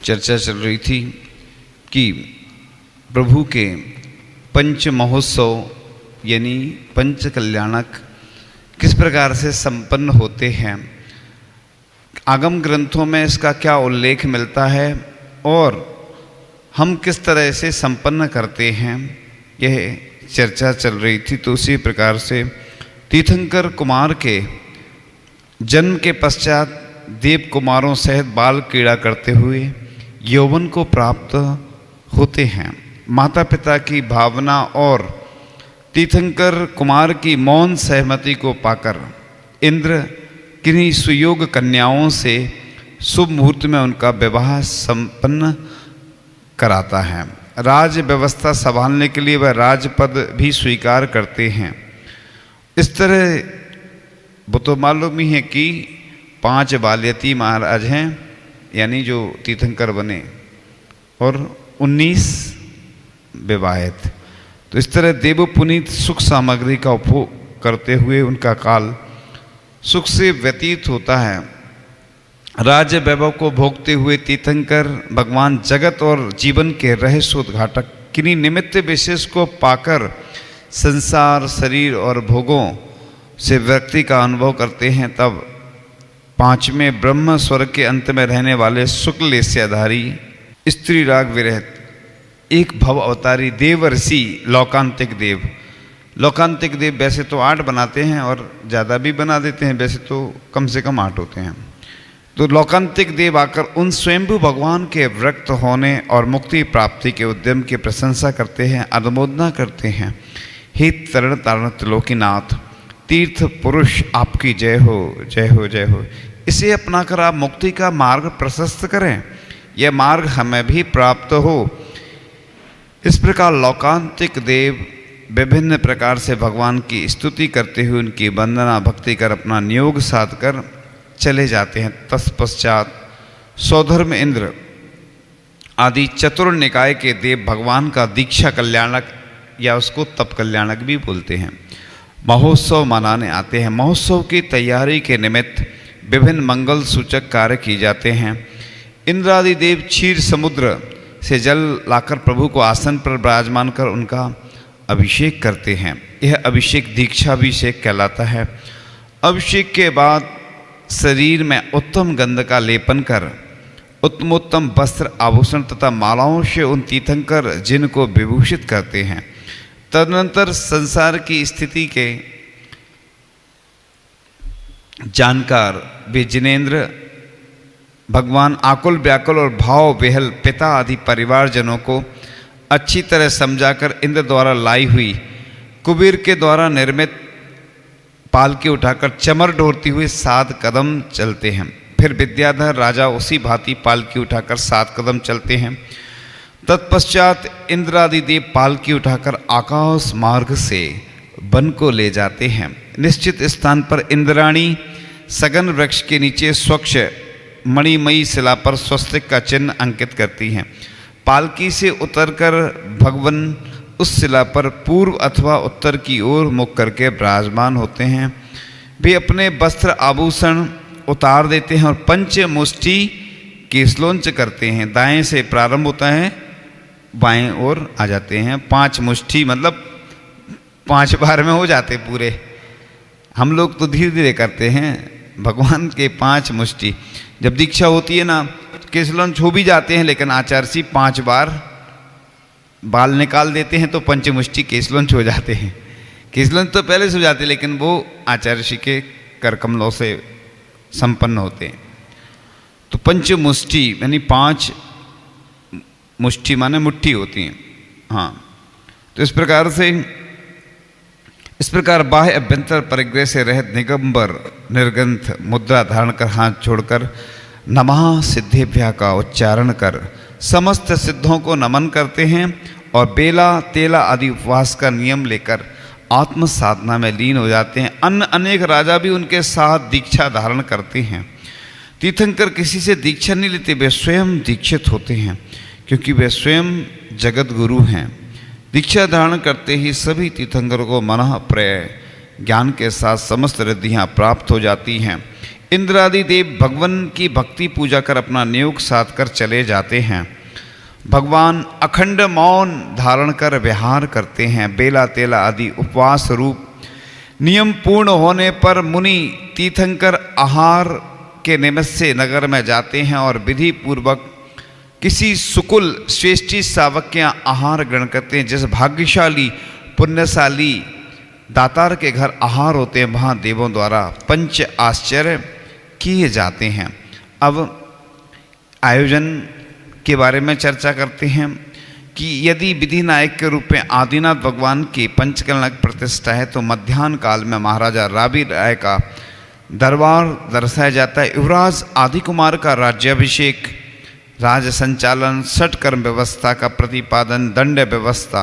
चर्चा चल रही थी कि प्रभु के पंच महोत्सव यानी पंच कल्याणक किस प्रकार से संपन्न होते हैं, आगम ग्रंथों में इसका क्या उल्लेख मिलता है और हम किस तरह से संपन्न करते हैं, यह चर्चा चल रही थी। तो उसी प्रकार से तीर्थंकर कुमार के जन्म के पश्चात देव कुमारों सहित बाल क्रीड़ा करते हुए यौवन को प्राप्त होते हैं। माता पिता की भावना और तीर्थंकर कुमार की मौन सहमति को पाकर इंद्र किन्हीं सुयोग कन्याओं से शुभ मुहूर्त में उनका विवाह संपन्न कराता है। राज व्यवस्था संभालने के लिए वह राजपद भी स्वीकार करते हैं। इस तरह वो तो मालूम ही है कि 5 बाल्यती महाराज हैं, यानी जो तीर्थंकर बने, और 19 विवाहित। तो इस तरह देव पुनीत सुख सामग्री का उपभोग करते हुए उनका काल सुख से व्यतीत होता है। राज्य वैभव को भोगते हुए तीर्थंकर भगवान जगत और जीवन के रहस्योद्घाटक किन्हीं निमित्त विशेष को पाकर संसार, शरीर और भोगों से व्यक्ति का अनुभव करते हैं। तब 5वें ब्रह्म स्वर्ग के अंत में रहने वाले शुक्ल एस्याधारी स्त्री राग विरहित एक भव अवतारी देव ऋषि लोकांतिक देव। लोकांतिक देव वैसे तो 8 बनाते हैं और ज़्यादा भी बना देते हैं, वैसे तो कम से कम 8 होते हैं। तो लोकांतिक देव आकर उन स्वयंभू भगवान के व्यक्त होने और मुक्ति प्राप्ति के उद्यम की प्रशंसा करते हैं, अनुमोदना करते हैं। हे तरण तारण त्रिलोकीनाथ, तीर्थ पुरुष आपकी जय हो, जय हो, जय हो। इसे अपनाकर आप मुक्ति का मार्ग प्रशस्त करें, यह मार्ग हमें भी प्राप्त हो। इस प्रकार लोकांतिक देव विभिन्न प्रकार से भगवान की स्तुति करते हुए उनकी वंदना भक्ति कर अपना नियोग साध कर चले जाते हैं। तत्पश्चात सौधर्म इंद्र आदि चतुर निकाय के देव भगवान का दीक्षा कल्याणक या उसको तप कल्याणक भी बोलते हैं, महोत्सव मनाने आते हैं। महोत्सव की तैयारी के निमित्त विभिन्न मंगल सूचक कार्य किए जाते हैं। इंद्र आदि देव क्षीर समुद्र से जल लाकर प्रभु को आसन पर विराजमान कर उनका अभिषेक करते हैं। यह अभिषेक दीक्षाभिषेक कहलाता है। अभिषेक के बाद शरीर में उत्तम गंध का लेपन कर उत्तमोत्तम वस्त्र आभूषण तथा मालाओं से उन तीर्थंकर जिनको विभूषित करते हैं। तदनंतर संसार की स्थिति के जानकार वे जिनेन्द्र भगवान आकुल व्याकुल और भाव विहल पिता आदि परिवारजनों को अच्छी तरह समझाकर इंद्र द्वारा लाई हुई कुबेर के द्वारा निर्मित पालकी उठाकर चमर डोरती हुए 7 कदम चलते हैं। फिर विद्याधर राजा उसी भांति पालकी उठाकर 7 कदम चलते हैं। तत्पश्चात इंद्र आदि देव पालकी उठाकर आकाश मार्ग से वन को ले जाते हैं। निश्चित स्थान पर इंद्राणी सगन वृक्ष के नीचे स्वच्छ मणिमयी शिला पर स्वस्तिक का चिन्ह अंकित करती हैं। पालकी से उतरकर भगवान उस शिला पर पूर्व अथवा उत्तर की ओर मुख करके विराजमान होते हैं। वे अपने वस्त्र आभूषण उतार देते हैं और पंचमुष्टि केसलोंच करते हैं। दाएं से प्रारंभ होता है, बाएं ओर आ जाते हैं। 5 मुष्टि मतलब 5 बार में हो जाते पूरे। हम लोग तो धीरे धीरे करते हैं, भगवान के 5 मुष्टि। जब दीक्षा होती है ना, केसलोंच हो भी जाते हैं, लेकिन आचार्य 5 बार बाल निकाल देते हैं तो पंचमुष्टि केसलोंच हो जाते हैं। केसलोंच तो पहले से हो जाते हैं, लेकिन वो आचार्य के कर कमलों से संपन्न होते हैं। तो पंचमुष्टि यानी 5 मुष्टि माने मुट्ठी होती हैं। हाँ, तो इस प्रकार बाह्य अभ्यंतर परिग्रह से रहित निगंबर निर्ग्रंथ मुद्रा धारण कर हाथ छोड़कर नमः सिद्धेभ्यः का उच्चारण कर समस्त सिद्धों को नमन करते हैं और बेला तेला आदि उपवास का नियम लेकर आत्म साधना में लीन हो जाते हैं। अन्य अनेक राजा भी उनके साथ दीक्षा धारण करते हैं। तीर्थंकर किसी से दीक्षा नहीं लेते, वे स्वयं दीक्षित होते हैं, क्योंकि वे स्वयं जगत गुरु हैं। दीक्षा धारण करते ही सभी तीर्थंकरों को मनः प्रय ज्ञान के साथ समस्त रिद्धियाँ प्राप्त हो जाती हैं। इंद्र आदि देव भगवान की भक्ति पूजा कर अपना नियोग साध कर चले जाते हैं। भगवान अखंड मौन धारण कर विहार करते हैं। बेला तेला आदि उपवास रूप नियम पूर्ण होने पर मुनि तीर्थंकर आहार के निमित्त से नगर में जाते हैं और विधि पूर्वक किसी सुकुल श्रेष्ठी शावक के यहाँ आहार ग्रहण करते हैं। जिस भाग्यशाली पुण्यशाली दातार के घर आहार होते हैं, वहाँ देवों द्वारा पंच आश्चर्य किए जाते हैं। अब आयोजन के बारे में चर्चा करते हैं कि यदि विधि नायक के रूप में आदिनाथ भगवान की पंचकल्याणक प्रतिष्ठा है तो मध्याह्न काल में महाराजा रावी राय का दरबार दर्शाया जाता है। युवराज आदि कुमार का राज्याभिषेक, राज संचालन, षटकर्म व्यवस्था का प्रतिपादन, दंड व्यवस्था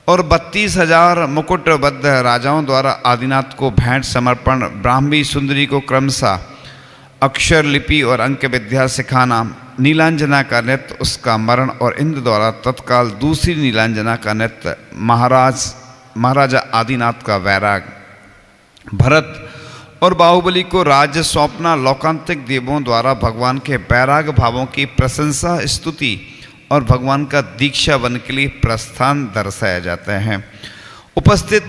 और 32,000 मुकुटबद्ध राजाओं द्वारा आदिनाथ को भेंट समर्पण, ब्राह्मी सुंदरी को क्रमशः अक्षर लिपि और अंक विद्या सिखाना, नीलांजना का नृत्य, उसका मरण और इंद्र द्वारा तत्काल दूसरी नीलांजना का नृत्य, महाराजा आदिनाथ का वैराग, भरत और बाहुबली को राज्य सौंपना, लौकांतिक देवों द्वारा भगवान के वैराग भावों की प्रशंसा स्तुति और भगवान का दीक्षा वन के लिए प्रस्थान दर्शाया जाता है। उपस्थित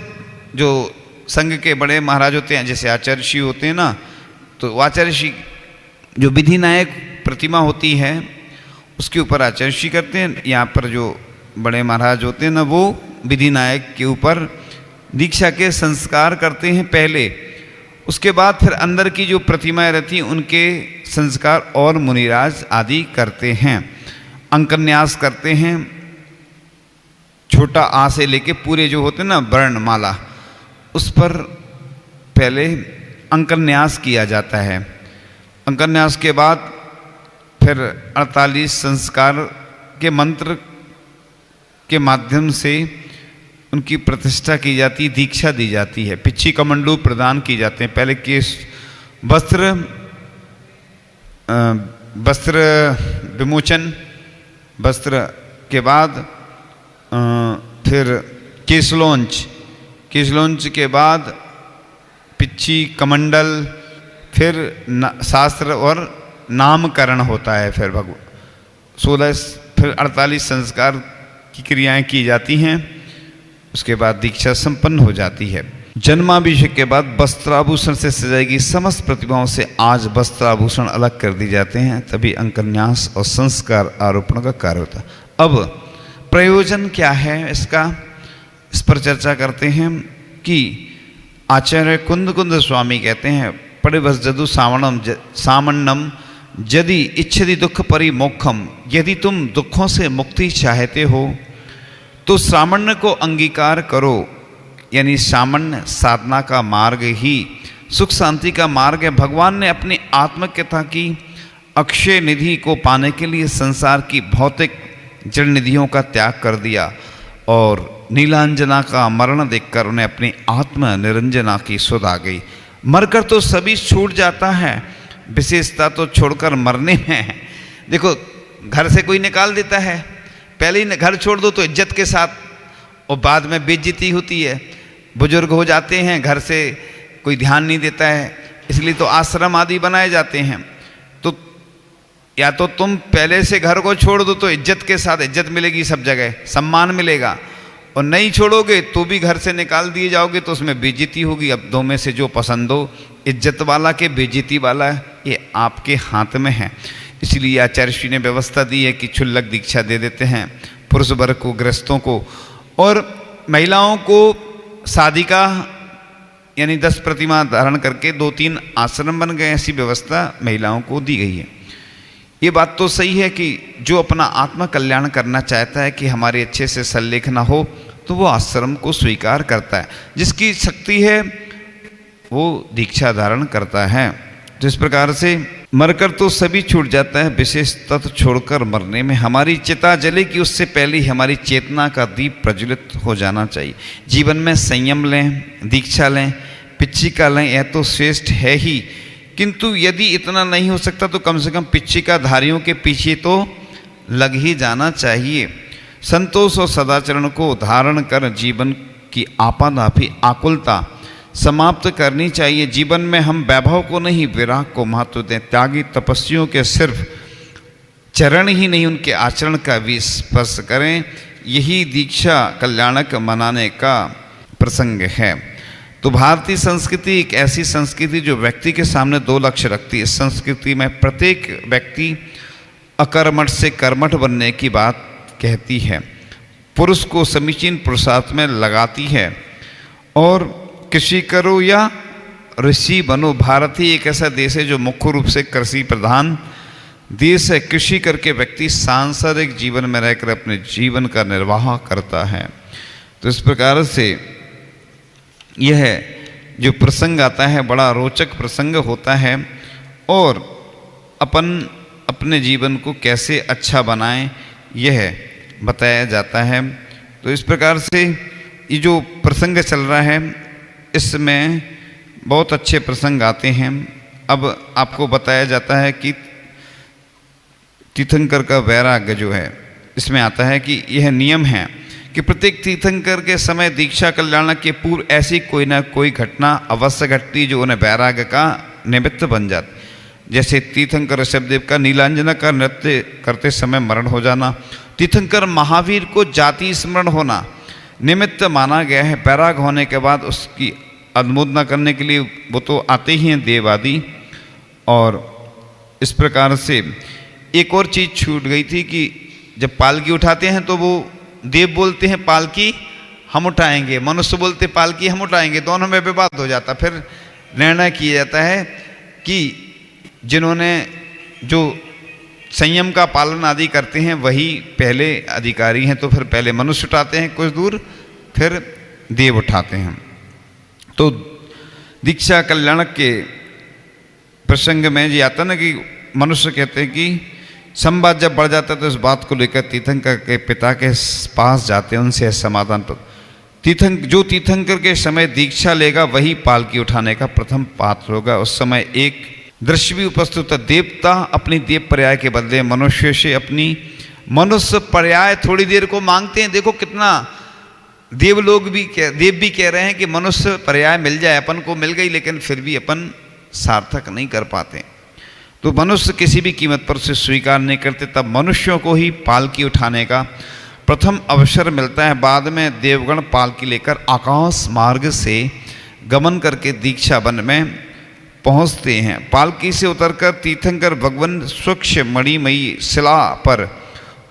जो संघ के बड़े महाराज होते हैं, जैसे आचार्य ऋषि होते हैं ना, तो आचार्य ऋषि जो विधि नायक प्रतिमा होती है उसके ऊपर आचार्य ऋषि करते हैं। यहाँ पर जो बड़े महाराज होते हैं ना, वो विधि नायक के ऊपर दीक्षा के संस्कार करते हैं पहले। उसके बाद फिर अंदर की जो प्रतिमाएं रहती हैं उनके संस्कार और मुनिराज आदि करते हैं। अंकन्यास करते हैं, छोटा आ से लेके पूरे जो होते हैं ना वर्णमाला, उस पर पहले अंकन्यास किया जाता है। अंकन्यास के बाद फिर 48 संस्कार के मंत्र के माध्यम से उनकी प्रतिष्ठा की जाती, दीक्षा दी जाती है। पिच्छी कमंडलू प्रदान की जाते हैं। पहले केश वस्त्र विमोचन, वस्त्र के बाद फिर केशलोंच के बाद पिच्छी कमंडल, फिर शास्त्र और नामकरण होता है। फिर 48 संस्कार की क्रियाएं की जाती हैं। उसके बाद दीक्षा संपन्न हो जाती है। जन्माभिषेक के बाद वस्त्राभूषण से सजाएगी समस्त प्रतिमाओं से आज वस्त्राभूषण अलग कर दी जाते हैं, तभी अंकन्यास और संस्कार आरोपण का कार्य होता है। अब प्रयोजन क्या है इसका, इस पर चर्चा करते हैं कि आचार्य कुंद स्वामी कहते हैं, परिवज्जदु सामन्नम यदि इच्छति दुख परिमोक्षम, यदि तुम दुखों से मुक्ति चाहते हो तो सामान्य को अंगीकार करो। यानी सामान्य साधना का मार्ग ही सुख शांति का मार्ग है। भगवान ने अपनी आत्मकथा की अक्षय निधि को पाने के लिए संसार की भौतिक जड़ निधियों का त्याग कर दिया और नीलांजना का मरण देखकर उन्हें अपनी आत्म निरंजना की सुध आ गई। मरकर तो सभी छूट जाता है, विशेषता तो छोड़कर मरने में है। देखो, घर से कोई निकाल देता है, पहले ही घर छोड़ दो तो इज्जत के साथ, और बाद में बेइज्जती होती है। बुजुर्ग हो जाते हैं, घर से कोई ध्यान नहीं देता है, इसलिए तो आश्रम आदि बनाए जाते हैं। तो या तो तुम पहले से घर को छोड़ दो तो इज्जत के साथ, इज्जत मिलेगी सब जगह, सम्मान मिलेगा, और नहीं छोड़ोगे तो भी घर से निकाल दिए जाओगे तो उसमें बेइज्जती होगी। अब दो में से जो पसंद हो, इज्जत वाला के बेइज्जती वाला, ये आपके हाथ में है। इसलिए आचार्य श्री ने व्यवस्था दी है कि क्षुल्लक दीक्षा दे देते हैं पुरुष वर्ग को, गृहस्थों को, और महिलाओं को साधिका यानी 10 प्रतिमा धारण करके 2-3 आश्रम बन गए, ऐसी व्यवस्था महिलाओं को दी गई है। ये बात तो सही है कि जो अपना आत्मा कल्याण करना चाहता है कि हमारे अच्छे से सल्लेख ना हो, तो वो आश्रम को स्वीकार करता है। जिसकी शक्ति है वो दीक्षा धारण करता है। तो इस प्रकार से मरकर तो सभी छूट जाता है, विशेष तत्व छोड़कर मरने में हमारी चिता जले कि उससे पहले ही हमारी चेतना का दीप प्रज्वलित हो जाना चाहिए। जीवन में संयम लें, दीक्षा लें, पिच्छिका लें, यह तो श्रेष्ठ है ही, किंतु यदि इतना नहीं हो सकता तो कम से कम पिच्छिकाधारियों के पीछे तो लग ही जाना चाहिए। संतोष और सदाचरण को धारण कर जीवन की आपाधापी आकुलता समाप्त करनी चाहिए। जीवन में हम वैभव को नहीं, विराग को महत्व दें। त्यागी तपस्वियों के सिर्फ चरण ही नहीं, उनके आचरण का भी स्पर्श करें। यही दीक्षा कल्याणक मनाने का प्रसंग है। तो भारतीय संस्कृति एक ऐसी संस्कृति जो व्यक्ति के सामने दो लक्ष्य रखती है। इस संस्कृति में प्रत्येक व्यक्ति अकर्मठ से कर्मठ बनने की बात कहती है, पुरुष को समीचीन पुरुषार्थ में लगाती है, और कृषि करो या ऋषि बनो। भारत ही एक ऐसा देश है जो मुख्य रूप से कृषि प्रधान देश है। कृषि करके व्यक्ति सांसारिक जीवन में रहकर अपने जीवन का निर्वाह करता है। तो इस प्रकार से यह जो प्रसंग आता है बड़ा रोचक प्रसंग होता है, और अपन अपने जीवन को कैसे अच्छा बनाएं यह बताया जाता है। तो इस प्रकार से ये जो प्रसंग चल रहा है इसमें बहुत अच्छे प्रसंग आते हैं। अब आपको बताया जाता है कि तीर्थंकर का वैराग्य जो है इसमें आता है कि यह नियम है कि प्रत्येक तीर्थंकर के समय दीक्षा कल्याण के पूर्व ऐसी कोई ना कोई घटना अवश्य घटती जो उन्हें वैराग्य का निमित्त बन जाती। जैसे तीर्थंकर ऋषभदेव का नीलांजना का नृत्य करते समय मरण हो जाना, तीर्थंकर महावीर को जाति स्मरण होना निमित्त माना गया है। वैराग होने के बाद उसकी अनुमोदना करने के लिए वो तो आते ही हैं देव आदि। और इस प्रकार से एक और चीज़ छूट गई थी कि जब पालकी उठाते हैं तो वो देव बोलते हैं पालकी हम उठाएंगे, मनुष्य बोलते पालकी हम उठाएंगे, दोनों में विवाद हो जाता। फिर निर्णय किया जाता है कि जिन्होंने जो संयम का पालन आदि करते हैं वही पहले अधिकारी हैं, तो फिर पहले मनुष्य उठाते हैं कुछ दूर, फिर देव उठाते हैं। तो दीक्षा कल्याण के प्रसंग में ये आता ना कि मनुष्य कहते हैं कि संवाद जब बढ़ जाता है तो इस बात को लेकर तीर्थंकर के पिता के पास जाते हैं, उनसे समाधान पर जो तीर्थंकर के समय दीक्षा लेगा वही पालकी उठाने का प्रथम पात्र होगा। उस समय एक दृश्य भी उपस्थित होता, देवता अपनी देव पर्याय के बदले मनुष्य से अपनी मनुष्य पर्याय थोड़ी देर को मांगते हैं। देखो कितना देव भी कह रहे हैं कि मनुष्य पर्याय मिल जाए, अपन को मिल गई लेकिन फिर भी अपन सार्थक नहीं कर पाते। तो मनुष्य किसी भी कीमत पर उसे स्वीकार नहीं करते, तब मनुष्यों को ही पालकी उठाने का प्रथम अवसर मिलता है। बाद में देवगण पालकी लेकर आकाश मार्ग से गमन करके दीक्षा वन में पहुंचते हैं। पालकी से उतरकर तीर्थंकर भगवान स्वच्छ मणिमयी शिला पर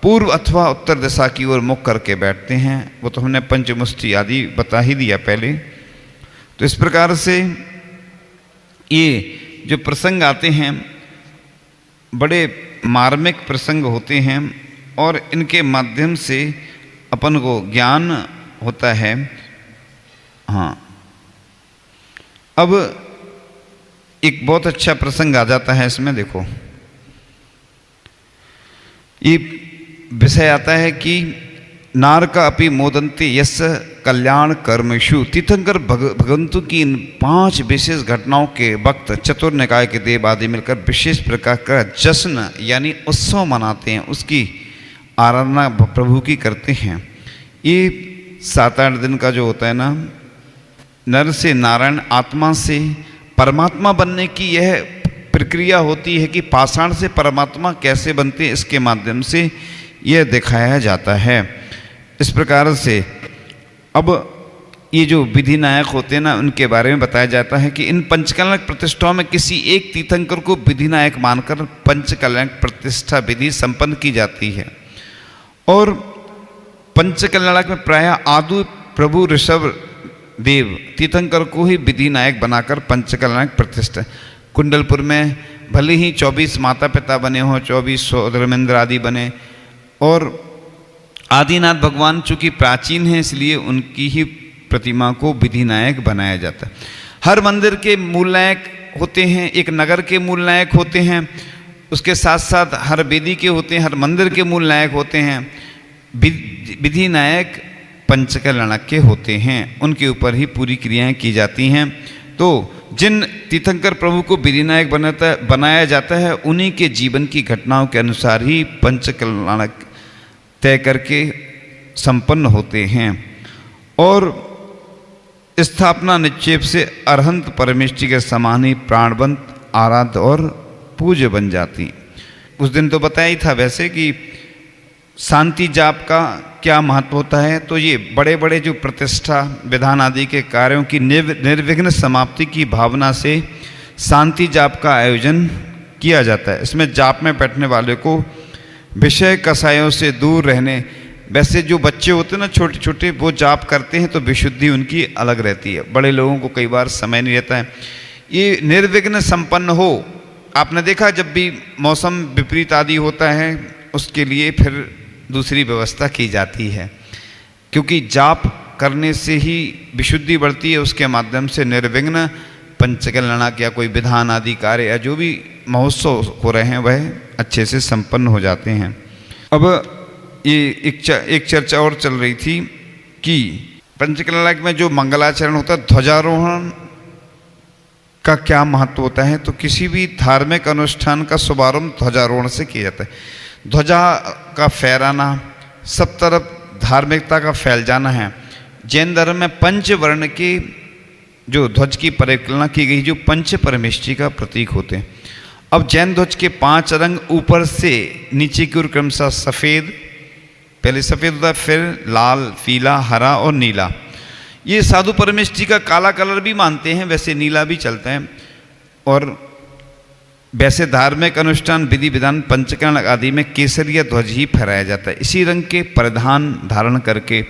पूर्व अथवा उत्तर दिशा की ओर मुख करके बैठते हैं। वो तो हमने पंचमुष्टि आदि बता ही दिया पहले। तो इस प्रकार से ये जो प्रसंग आते हैं बड़े मार्मिक प्रसंग होते हैं और इनके माध्यम से अपन को ज्ञान होता है। हाँ, अब एक बहुत अच्छा प्रसंग आ जाता है इसमें। देखो ये विषय आता है कि नारका अपि मोदन्ते यस कल्याण कर्मशु। तीर्थंकर भगवंतु की इन 5 विशेष घटनाओं के वक्त चतुर निकाय के देव आदि मिलकर विशेष प्रकार का जश्न यानी उत्सव मनाते हैं, उसकी आराधना प्रभु की करते हैं। ये 7-8 दिन का जो होता है ना, नर से नारायण आत्मा से परमात्मा बनने की यह प्रक्रिया होती है कि पाषाण से परमात्मा कैसे बनते हैं, इसके माध्यम से यह दिखाया जाता है। इस प्रकार से अब ये जो विधि नायक होते हैं ना, उनके बारे में बताया जाता है कि इन पंचकल्याणक प्रतिष्ठाओं में किसी एक तीर्थंकर को विधि नायक मानकर पंचकल्याणक प्रतिष्ठा विधि संपन्न की जाती है। और पंचकल्याणक में प्राय आदि प्रभु ऋषभ देव तीर्थंकर को ही विधि नायक बनाकर पंचकल्याणक प्रतिष्ठा। कुंडलपुर में भले ही 24 माता पिता बने हों, 24 धर्मेंद्र आदि बने, और आदिनाथ भगवान चूँकि प्राचीन हैं इसलिए उनकी ही प्रतिमा को विधि नायक बनाया जाता है। हर मंदिर के मूल नायक होते हैं, एक नगर के मूल नायक होते हैं, उसके साथ साथ हर वेदी के होते हैं, हर मंदिर के मूल नायक होते हैं। विधि नायक पंचकल्याणक के होते हैं, उनके ऊपर ही पूरी क्रियाएं की जाती हैं। तो जिन तीर्थंकर प्रभु को विधि नायक बनाया जाता है उन्हीं के जीवन की घटनाओं के अनुसार ही पंचकल्याणक तय करके संपन्न होते हैं। और स्थापना निक्षेप से अरहंत परमेष्टि के समान ही प्राणवंत, आराध्य और पूज्य बन जाती। उस दिन तो बताया ही था वैसे कि शांति जाप का क्या महत्व होता है। तो ये बड़े बड़े जो प्रतिष्ठा विधान आदि के कार्यों की निर्विघ्न समाप्ति की भावना से शांति जाप का आयोजन किया जाता है। इसमें जाप में बैठने वाले को विषय कसायों से दूर रहने, वैसे जो बच्चे होते हैं ना छोटे छोटे, वो जाप करते हैं तो विशुद्धि उनकी अलग रहती है। बड़े लोगों को कई बार समय नहीं रहता है। ये निर्विघ्न संपन्न हो। आपने देखा जब भी मौसम विपरीत आदि होता है उसके लिए फिर दूसरी व्यवस्था की जाती है, क्योंकि जाप करने से ही विशुद्धि बढ़ती है। उसके माध्यम से निर्विघ्न पंचकल्याणक या कोई विधान आदि कार्य या जो भी महोत्सव हो रहे हैं वह अच्छे से संपन्न हो जाते हैं। अब ये एक चर्चा और चल रही थी कि पंचकल्याणक में जो मंगलाचरण होता है, ध्वजारोहण का क्या महत्व होता है। तो किसी भी धार्मिक अनुष्ठान का शुभारंभ ध्वजारोहण से किया जाता है। ध्वजा का फहराना, सब तरफ धार्मिकता का फैल जाना है। जैन धर्म में पंचवर्ण के जो ध्वज की परिकल्पना की गई, जो पंच परमेष्टि का प्रतीक होते हैं। अब जैन ध्वज के 5 रंग ऊपर से नीचे की ओर क्रमशः सफ़ेद, पहले सफ़ेद होता है, फिर लाल, पीला, हरा और नीला। ये साधु परमेष्टि का काला कलर भी मानते हैं, वैसे नीला भी चलता है। और वैसे धार्मिक अनुष्ठान विधि विधान पंचकल्याणक आदि में केसरिया ध्वज ही फहराया जाता है। इसी रंग के परिधान धारण करके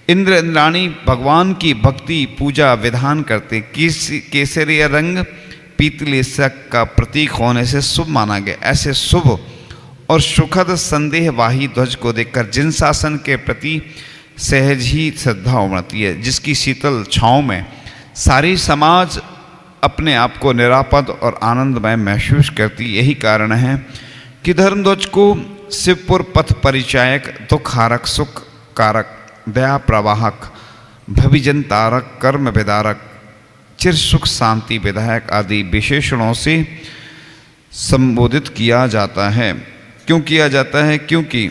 इंद्र इंद्राणी भगवान की भक्ति पूजा विधान करते। केसरिया रंग पीतलेशक का प्रतीक होने से शुभ माना गया। ऐसे शुभ और सुखद संदेहवाही ध्वज को देखकर जिन शासन के प्रति सहज ही श्रद्धा उमड़ती है, जिसकी शीतल छाँव में सारी समाज अपने आप को निरापद और आनंदमय महसूस करती। यही कारण है कि धर्म ध्वज को शिवपुर पथ परिचायक, दुखारक, सुख कारक, दया प्रवाहक, भविजन तारक, कर्म विदारक, चिर सुख शांति विधायक आदि विशेषणों से संबोधित किया जाता है। क्यों किया जाता है? क्योंकि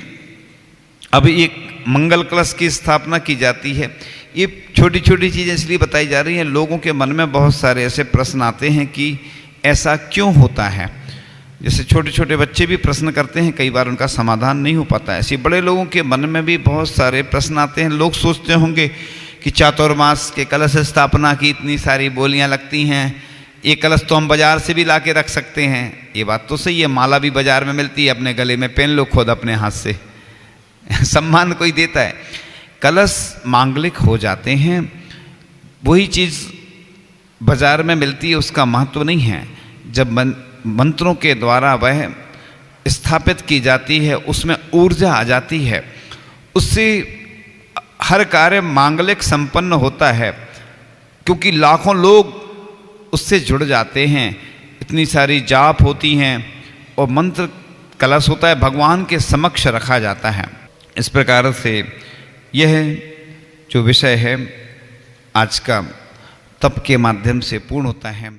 अभी एक मंगल कलश की स्थापना की जाती है। ये छोटी छोटी चीज़ें इसलिए बताई जा रही हैं, लोगों के मन में बहुत सारे ऐसे प्रश्न आते हैं कि ऐसा क्यों होता है। जैसे छोटे छोटे बच्चे भी प्रश्न करते हैं, कई बार उनका समाधान नहीं हो पाता। ऐसे बड़े लोगों के मन में भी बहुत सारे प्रश्न आते हैं। लोग सोचते होंगे कि चातुर्मास के कलश स्थापना की इतनी सारी बोलियां लगती हैं, ये कलश तो हम बाजार से भी ला के रख सकते हैं। ये बात तो सही है, माला भी बाजार में मिलती है, अपने गले में पहन लो खुद अपने हाथ से सम्मान कोई देता है। कलश मांगलिक हो जाते हैं, वही चीज़ बाजार में मिलती है, उसका महत्व नहीं है। जब मंत्रों के द्वारा वह स्थापित की जाती है, उसमें ऊर्जा आ जाती है, उससे हर कार्य मांगलिक संपन्न होता है, क्योंकि लाखों लोग उससे जुड़ जाते हैं। इतनी सारी जाप होती हैं और मंत्र कलश होता है, भगवान के समक्ष रखा जाता है। इस प्रकार से यह जो विषय है आज का तप के माध्यम से पूर्ण होता है।